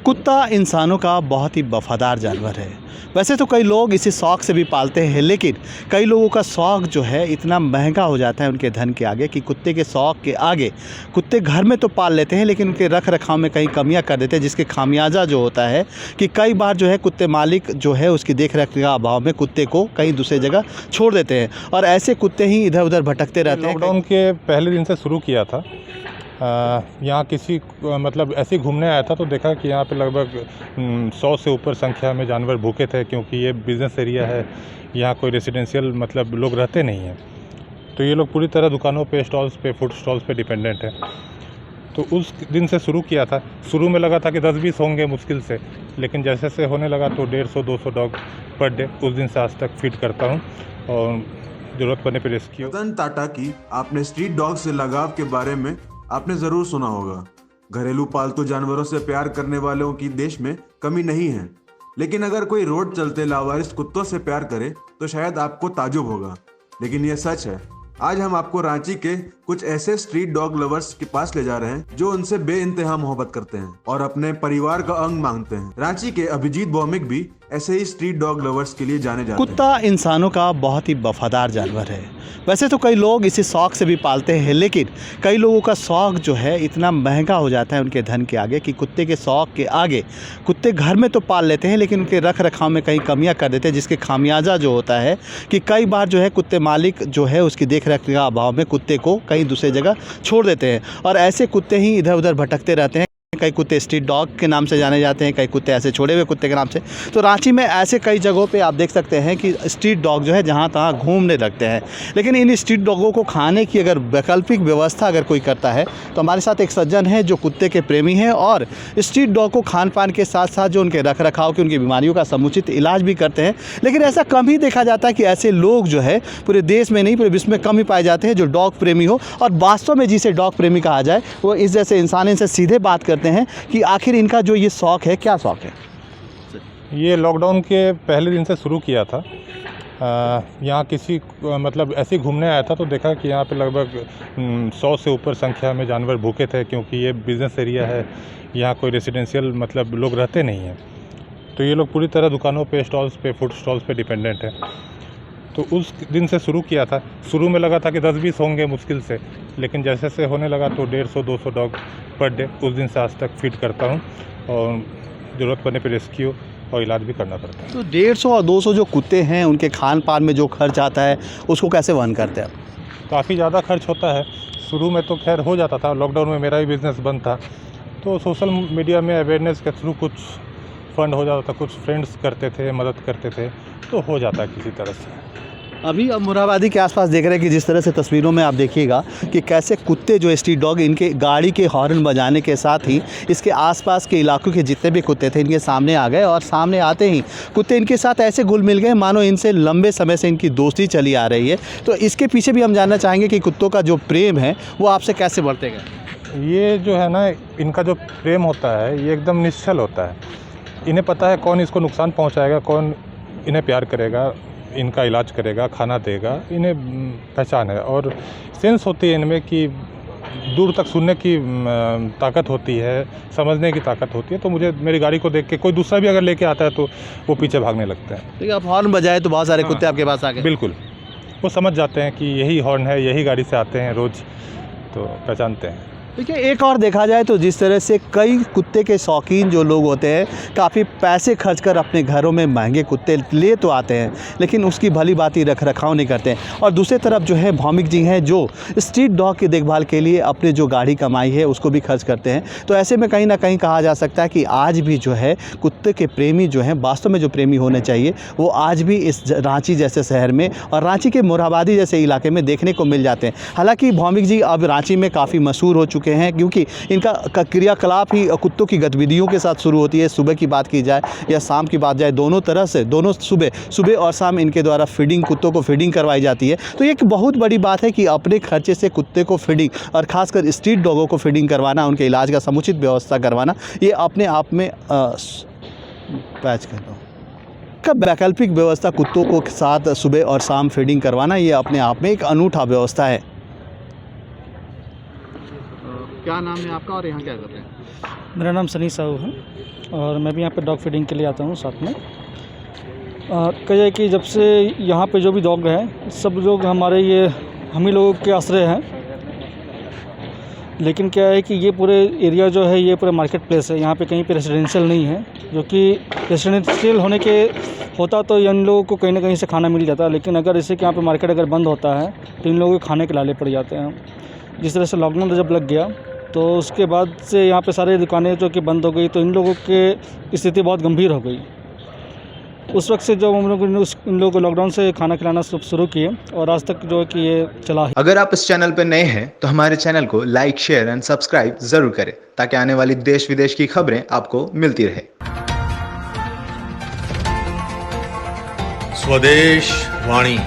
कुत्ता इंसानों का बहुत ही वफादार जानवर है। वैसे तो कई लोग इसे शौक़ से भी पालते हैं, लेकिन कई लोगों का शौक़ जो है इतना महंगा हो जाता है उनके धन के आगे कि कुत्ते के शौक़ के आगे कुत्ते घर में तो पाल लेते हैं, लेकिन उनके रख रखाव में कहीं कमियां कर देते हैं, जिसके खामियाजा जो होता है कि कई बार जो है कुत्ते मालिक जो है उसकी देख रेख के अभाव में कुत्ते को कहीं दूसरी जगह छोड़ देते हैं और ऐसे कुत्ते ही इधर उधर भटकते रहते हैं। लॉकडाउन के पहले दिन से शुरू किया था। यहाँ किसी मतलब ऐसे ही घूमने आया था तो देखा कि यहाँ पे लगभग 100 से ऊपर संख्या में जानवर भूखे थे, क्योंकि ये बिज़नेस एरिया है, यहाँ कोई रेसिडेंशियल मतलब लोग रहते नहीं हैं। तो ये लोग पूरी तरह दुकानों पे, स्टॉल्स पे, फूड स्टॉल्स पे डिपेंडेंट है। तो उस दिन से शुरू किया था। शुरू में लगा था कि 10-20 होंगे मुश्किल से, लेकिन जैसे जैसे होने लगा तो 150-200 डॉग पर डे उस दिन से आज तक फीड करता हूँ और ज़रूरत पड़ने पर रेस्क्यू। रतन टाटा की आपने स्ट्रीट डॉग से लगाव के बारे में आपने जरूर सुना होगा। घरेलू पालतू जानवरों से प्यार करने वालों की देश में कमी नहीं है, लेकिन अगर कोई रोड चलते लावारिस कुत्तों से प्यार करे तो शायद आपको ताजुब होगा, लेकिन यह सच है। आज हम आपको रांची के कुछ ऐसे स्ट्रीट डॉग लवर्स के पास ले जा रहे हैं जो उनसे बेइंतहा मोहब्बत करते हैं और अपने परिवार का अंग मांगते हैं। रांची के अभिजीत भौमिक भी ऐसे ही स्ट्रीट डॉग लवर्स के लिए जाने जाते हैं। कुत्ता इंसानों का बहुत ही वफादार जानवर है। वैसे तो कई लोग इसे शौक़ से भी पालते हैं, लेकिन कई लोगों का शौक़ जो है इतना महंगा हो जाता है उनके धन के आगे कि कुत्ते के शौक़ के आगे कुत्ते घर में तो पाल लेते हैं, लेकिन उनके रख रखाव में कहीं कमियां कर देते हैं, जिसके खामियाजा जो होता है कि कई बार जो है कुत्ते मालिक जो है उसकी देख रेख के अभाव में कुत्ते को कहीं दूसरी जगह छोड़ देते हैं और ऐसे कुत्ते ही इधर उधर भटकते रहते हैं। कई कुत्ते स्ट्रीट डॉग के नाम से जाने जाते हैं, कई कुत्ते ऐसे छोड़े हुए कुत्ते के नाम से। तो रांची में ऐसे कई जगहों पे आप देख सकते हैं कि स्ट्रीट डॉग जो है जहाँ तहाँ घूमने लगते हैं, लेकिन इन स्ट्रीट डॉगों को खाने की अगर वैकल्पिक व्यवस्था अगर कोई करता है तो हमारे साथ एक सज्जन है जो कुत्ते के प्रेमी हैं और स्ट्रीट डॉग को खान पान के साथ साथ जो उनके रख रखाव की उनकी बीमारियों का समुचित इलाज भी करते हैं। लेकिन ऐसा कम ही देखा जाता है कि ऐसे लोग जो है पूरे देश में नहीं पूरे विश्व में कम ही पाए जाते हैं जो डॉग प्रेमी हो और वास्तव में जिसे डॉग प्रेमी कहा जाए वो इस जैसे इंसान इनसे सीधे बात करते हैं कि आखिर इनका जो ये शौक़ है, क्या शौक़ है। ये लॉकडाउन के पहले दिन से शुरू किया था। यहाँ किसी मतलब ऐसे ही घूमने आया था तो देखा कि यहाँ पे लगभग 100 से ऊपर संख्या में जानवर भूखे थे, क्योंकि ये बिज़नेस एरिया है, यहाँ कोई रेसिडेंशियल मतलब लोग रहते नहीं हैं। तो ये लोग पूरी तरह दुकानों पे, स्टॉल्स पे, फूड स्टॉल्स पे डिपेंडेंट है। तो उस दिन से शुरू किया था। शुरू में लगा था कि 10-20 होंगे मुश्किल से, लेकिन जैसे जैसे होने लगा तो 150-200 डॉग पर डे उस दिन से आज तक फीड करता हूँ और ज़रूरत पड़ने पर रेस्क्यू और इलाज भी करना पड़ता है। तो 150 और 200 जो कुत्ते हैं उनके खान पान में जो खर्च आता है उसको कैसे वहन करते हैं? काफ़ी ज़्यादा खर्च होता है। शुरू में तो खैर हो जाता था, लॉकडाउन में मेरा भी बिज़नेस बंद था, तो सोशल मीडिया में अवेयरनेस के थ्रू कुछ फंड हो जाता था, कुछ फ्रेंड्स करते थे, मदद करते थे, तो हो जाता है किसी तरह से। अभी अब मुराबादी के आसपास देख रहे हैं कि जिस तरह से तस्वीरों में आप देखिएगा कि कैसे कुत्ते जो स्ट्रीट डॉग इनके गाड़ी के हॉर्न बजाने के साथ ही इसके आसपास के इलाकों के जितने भी कुत्ते थे इनके सामने आ गए और सामने आते ही कुत्ते इनके साथ ऐसे घुल मिल गए मानो इनसे लंबे समय से इनकी दोस्ती चली आ रही है। तो इसके पीछे भी हम जानना चाहेंगे कि कुत्तों का जो प्रेम है वो आपसे कैसे बढ़ते गए। ये जो है ना, इनका जो प्रेम होता है ये एकदम निश्चल होता है। इन्हें पता है कौन इसको नुकसान पहुँचाएगा, कौन इन्हें प्यार करेगा, इनका इलाज करेगा, खाना देगा। इन्हें पहचान है और सेंस होती है इनमें कि दूर तक सुनने की ताकत होती है, समझने की ताकत होती है। तो मुझे मेरी गाड़ी को देख के कोई दूसरा भी अगर लेके आता है तो वो पीछे भागने लगते हैं। तो आप हॉर्न बजाए तो बहुत सारे कुत्ते आपके पास आ गए? बिल्कुल, वो समझ जाते हैं कि यही हॉर्न है, यही गाड़ी से आते हैं रोज़, तो पहचानते हैं। देखिए, एक और देखा जाए तो जिस तरह से कई कुत्ते के शौकीन जो लोग होते हैं काफ़ी पैसे खर्च कर अपने घरों में महंगे कुत्ते ले तो आते हैं, लेकिन उसकी भली बात ही रख रखाव नहीं करते हैं। और दूसरी तरफ जो है भौमिक जी हैं जो स्ट्रीट डॉग की देखभाल के लिए अपने जो गाड़ी कमाई है उसको भी खर्च करते हैं। तो ऐसे में कहीं ना कहीं कहा जा सकता है कि आज भी जो है कुत्ते के प्रेमी जो हैं, वास्तव में जो प्रेमी होने चाहिए वो आज भी इस रांची जैसे शहर में और रांची के मोरहाबादी जैसे इलाके में देखने को मिल जाते हैं। हालाँकि भौमिक जी अब रांची में काफ़ी मशहूर हो चुके हैं, क्योंकि इनका क्रियाकलाप ही कुत्तों की गतिविधियों के साथ शुरू होती है। सुबह की बात की जाए या शाम की बात जाए, दोनों तरह से दोनों सुबह और शाम इनके द्वारा फीडिंग, कुत्तों को फीडिंग करवाई जाती है। तो ये एक बहुत बड़ी बात है कि अपने खर्चे से कुत्ते को फीडिंग और ख़ासकर स्ट्रीट डॉगों को फीडिंग करवाना, उनके इलाज का समुचित व्यवस्था करवाना, ये अपने आप में पैच करता हूँ का वैकल्पिक व्यवस्था कुत्तों को साथ सुबह और शाम फीडिंग करवाना, ये अपने आप में एक अनूठा व्यवस्था है। क्या नाम है आपका और यहाँ क्या करते हैं? मेरा नाम सनी साहू है और मैं भी यहाँ पे डॉग फीडिंग के लिए आता हूँ साथ में। क्या है कि जब से यहाँ पे जो भी डॉग हैं सब लोग हमारे ये हम ही लोगों के आश्रय हैं, लेकिन क्या है कि ये पूरे एरिया जो है ये पूरा मार्केट प्लेस है, यहाँ पे कहीं पे रेसिडेंशियल नहीं है। जो कि रेसिडेंशियल होने के होता तो इन लोगों को कहीं ना कहीं से खाना मिल जाता, लेकिन अगर जैसे कि यहाँ पे मार्केट अगर बंद होता है तो इन लोगों को खाने के लाले पड़ जाते हैं। जिस तरह से लॉकडाउन जब लग गया तो उसके बाद से यहाँ पे सारी दुकानें जो कि बंद हो गई तो इन लोगों की स्थिति बहुत गंभीर हो गई। उस वक्त से जब हम लोग इन लोगों को लॉकडाउन से खाना खिलाना शुरू किए और आज तक जो है कि ये चला है। अगर आप इस चैनल पर नए हैं तो हमारे चैनल को लाइक, शेयर एंड सब्सक्राइब जरूर करें ताकि आने वाली देश विदेश की खबरें आपको मिलती रहे। स्वदेश वाणी।